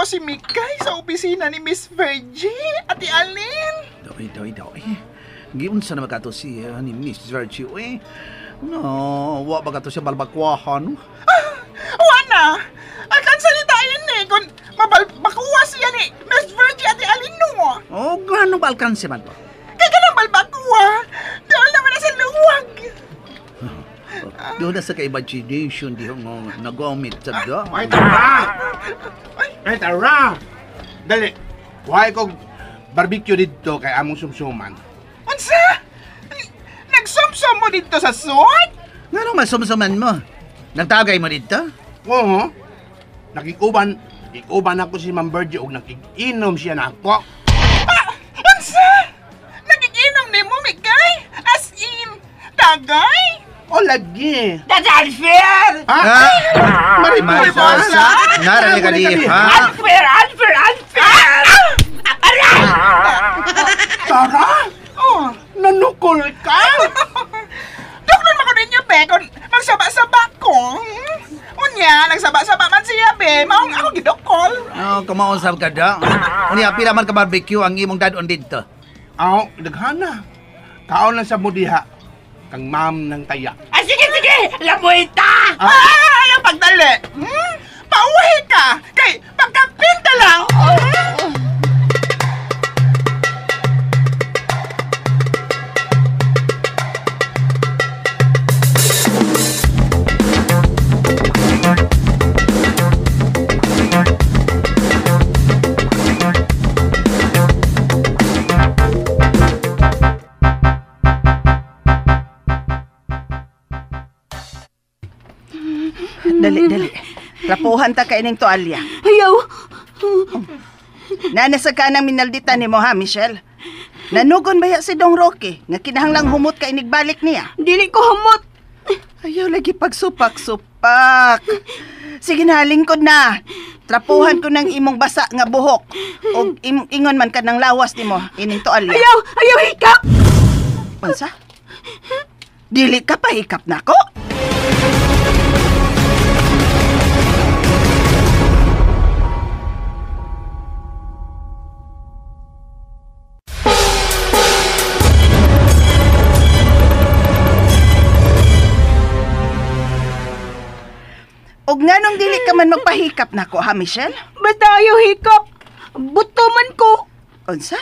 Si Mikay sa opisina ni Miss Virgie, Ate Alin. Daw. Giun sa naman kato siya ni Miss Virgie, eh. No, wa ba kato siya balbakwahan? Wana! Akan salitain eh, kung makuha siya ni Miss Virgie, Ate Alin, no? Oh, gano'ng balkansi man to? Kaya ka nang balbakuha, doon naman na sa luwag. Doon na sa ka-imagination, di mo nagomit sa do. Ay, tara! Dali, huwag kong barbecue dito kay among sumsuman. Ansa? Nagsumsum mo dito sa suot? Nga nung masumsuman mo? Nagtagay mo dito? Oo. Nakikuban ako si Ma'am Virgie og nakikinom siya na ako. Ansa? Nakikinom ni mo, Mikay? As in, tagay? O, lagi. That's unfair! Mariposa? Narali ka di, ha? Unfair! Tara! Oh, Nanukol ka? Duklan mo ko ninyo, be, kung magsaba-saba ko. Unya, nagsaba-saba man siya, be. Maong ako gidukol. Oh, kumausap ka daw. Unya, pila man ka barbecue ang imong dadon dito. Aw, daghana. Kaon lang sa mudiha. Kang ma'am ng taya. Sige! Lamuita! Ayaw pagdali. Pauwi ka. Kay, pagka Trapuhan ta kay ning tuwalya. Ayaw. Nanasa ka ng minalditan ni mo ha, Michelle? Nanugon ba ya si Dong Roque nga kinahanglang humot kay nigbalik niya? Dili ko hamot. Ayaw lagi pagsupak-supak. Sige na, lingkod na. Trapuhan ko ng imong basa nga buhok. O ingon man ka ng lawas ni mo, ining tuwalya. Ayaw hikap. Unsa? Dili ka pa hikap na ko? Og nganong dili ka man magpahikap na ko, ha, Michelle? Basta ayaw hikap. Buto man ko. Unsa?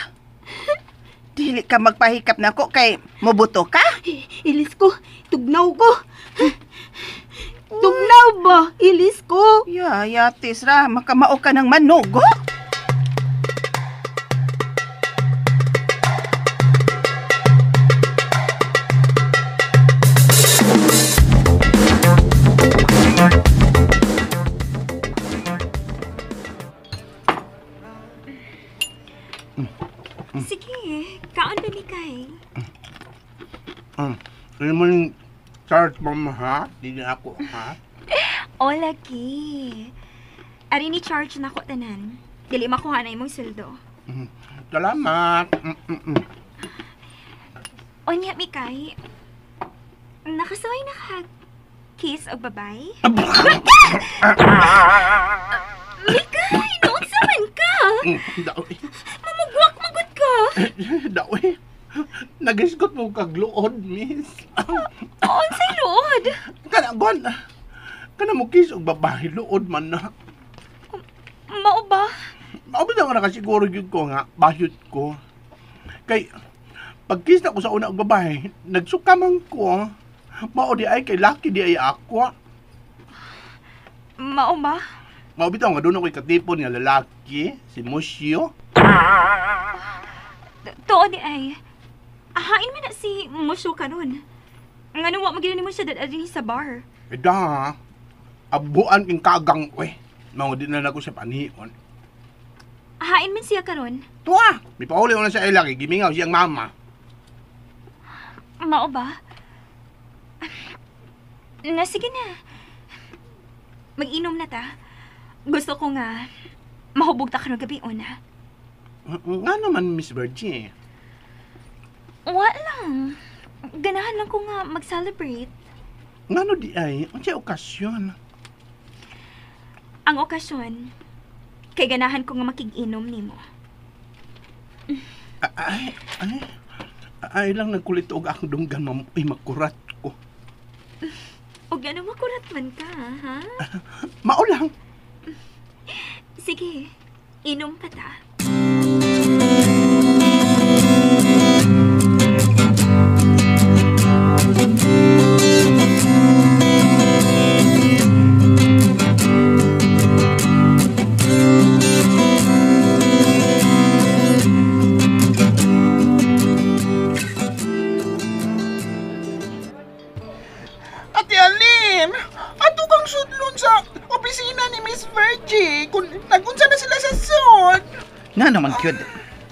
Dili ka magpahikap na ko kay mobuto ka? Ilis ko. Tugnaw ko. Tugnaw ba? Ilis ko. Yatis ra, makamao ka ng manugo. Sige, kaon ba ni kay? Ano mo yung charge mo, ha? Hindi na ako, ha? O, lagi. Ari ni charge na ko tanan. Dili makuha na imong sweldo. Salamat. O niya, Mikay. Nakasaway na ka kiss o babay? Mikay, noon sa man ka? Dawi. Mamugwak magod ka. Dawi. Nagisgot mo kagluod, miss. On say Lord. Kanagon. Kana mo kiss og babae luod man na. Mao ba? Mao ba nga nakasiguro gyud ko nga bayot ko. Kay pag-kiss na ko sa una og babae, nagsukaman ko. Mao di ay kay lucky di ay ako. Mao ba? Mao bitaw nga doon ako'y katipon nga lalaki, si Musyo. Too di ay. Ahain man na si Musyo kanon. Nga wa magina nimo siya dadadin sa bar. Eda, abuan king kagang ko eh. Mao di na nako sa panion. Ahain man siya karon. Tuwa, may pauli ko na sa ilaki, gimingaw siyang mama. Mao ba? Na sige na. Mag-inom na ta. Gusto ko nga mahubog ta karon gabi una. Nga naman, Miss Virgie. Wa lang. Ganahan lang ko nga mag-celebrate. Nga no di ay, ang siya okasyon. Ang okasyon, kay ganahan ko nga makig-inom nimo. Ay lang nagkulit og akong dunggan mamuoy makurat ko. O gano'n makurat man ka, ha? Mao lang. Sige, inom pa ta. Ate Alin, ato kang sudlon sa opisina ni Miss Virgie kung nagunsa na sila sa sud. Nga naman, cute.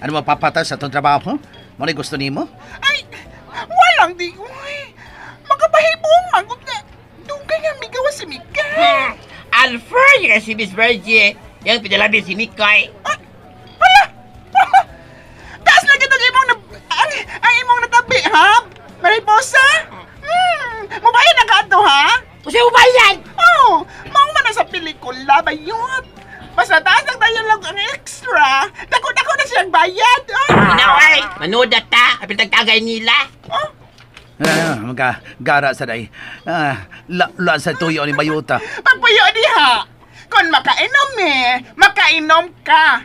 Ano mapapatas sa itong trabaho? Mo na gusto nimo? Ay, walang di ko eh. Makapahibong magot na. Doon kaya migawa si Mika. Alfred nga si Miss Virgie. Yang pinalabi si Mikay. Taas na kita ang imong natabi, ha? Mariposa? Mabayan na ka ato, ha? Kasi ubayan! Oo, mauma na sa pelikula, bayot. Basta taas lang tayo lang ang extra. Dako-dako na siyang bayad. Inaway! Manood na ta! Kapit nagtagay nila! Magkagara sa day. La sa tuyo ni Bayuta. Pagpuyo diha. Kung makainom makainom ka.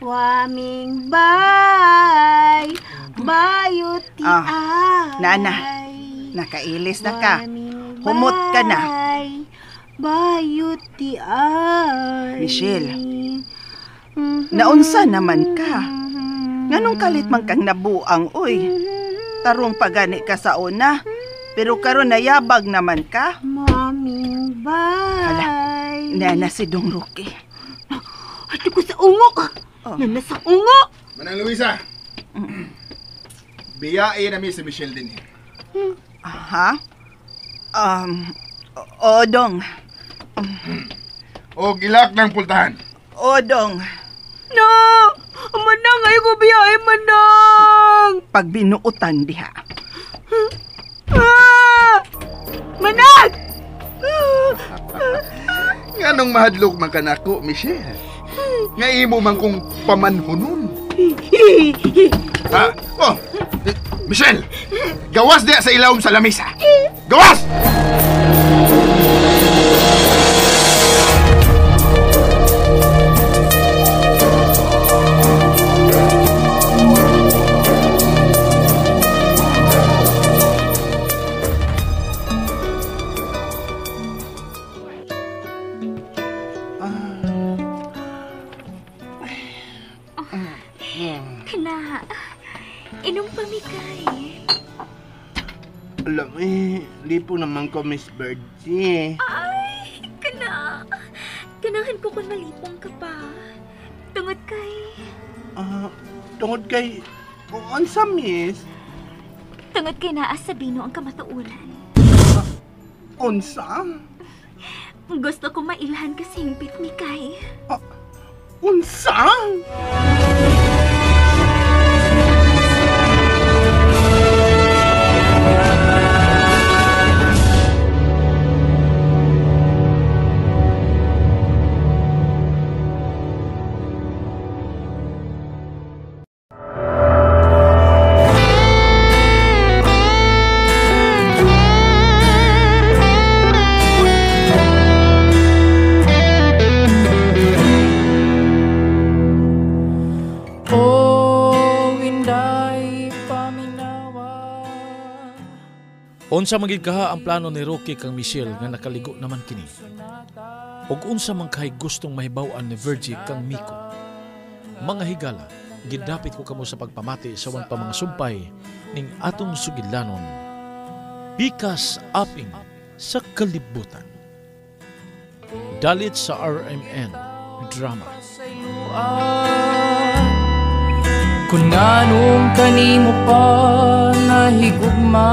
Waming bay, bayot ti ay. Nana, nakailis na ka. Humot ka na. bayot ti ay. Michelle, naunsa naman ka? Nganong kalit man kang nabuang, uy? Tarong pagani ka sa una, pero karon nayabag naman ka. Maming bay. Nana si Dong Roque. Ato ko sa ungo. Nana sa ungo. Manang Luisa, biyain na si Michelle din. Ha? Odong. O gilak ng pultahan. Odong. No! Manang, ayaw ko biyahe, manang! Pag binuutan diha. Manang! Nganong mahadlok man ka nako, Michelle? Nga imo man kong pamanhunon. Oh, Michelle! Gawas diya sa ilawom sa lamisa! Gawas! Kana, inom pamikay. Alam lipo naman ko, Miss Birdie. Ay, kana. Ganahan ko kung malipong ka pa. Tungod kay... Tungod kay... Unsa, Miss? Tungod kay naa sa bino ang kamatuuran. Unsa? Gusto ko mailhan kasi hingpit ni Kay. Unsa? Unsa magid kaha ang plano ni Roque kang Michelle nga nakaligo naman kini. Ug unsa man kay gustong mahibaw-an ni Virgie kang Miko. Mga higala, gidapit ko kamo sa pagpamati sa wan pa mga sumpay ning atong sugidlanon. Pikas aping sa kalibutan. Dalit sa RMN Drama. Kung anong kanimo pa nahigugma